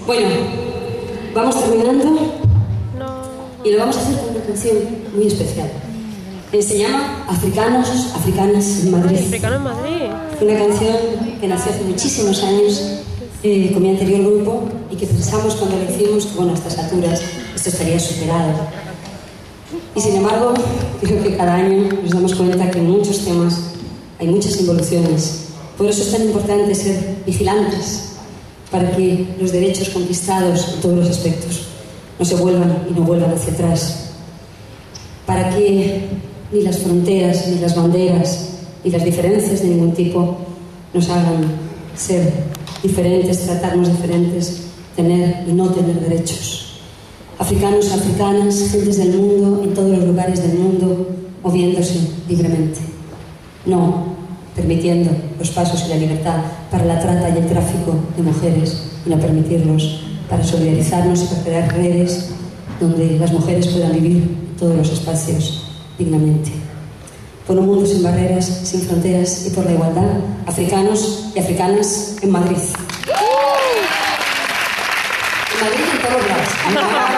Bueno, vamos terminando y lo vamos a hacer con una canción muy especial. Se llama Africanos, Africanas en Madrid. Africanos en Madrid. Una canción que nació hace muchísimos años con mi anterior grupo y que pensamos cuando lo hicimos que, bueno, a estas alturas esto estaría superado. Y sin embargo, creo que cada año nos damos cuenta que en muchos temas hay muchas involuciones. Por eso es tan importante ser vigilantes para que los derechos conquistados en todos los aspectos no se vuelvan y no vuelvan hacia atrás. Para que ni las fronteras, ni las banderas, ni las diferencias de ningún tipo nos hagan ser diferentes, tratarnos diferentes, tener y no tener derechos. Africanos, africanas, gentes del mundo, en todos los lugares del mundo, moviéndose libremente. No permitiendo los pasos y la libertad para la trata y el tráfico de mujeres, y no permitirlos para solidarizarnos y para crear redes donde las mujeres puedan vivir en todos los espacios dignamente. Por un mundo sin barreras, sin fronteras y por la igualdad, africanos y africanas en Madrid. En Madrid y en todos lados.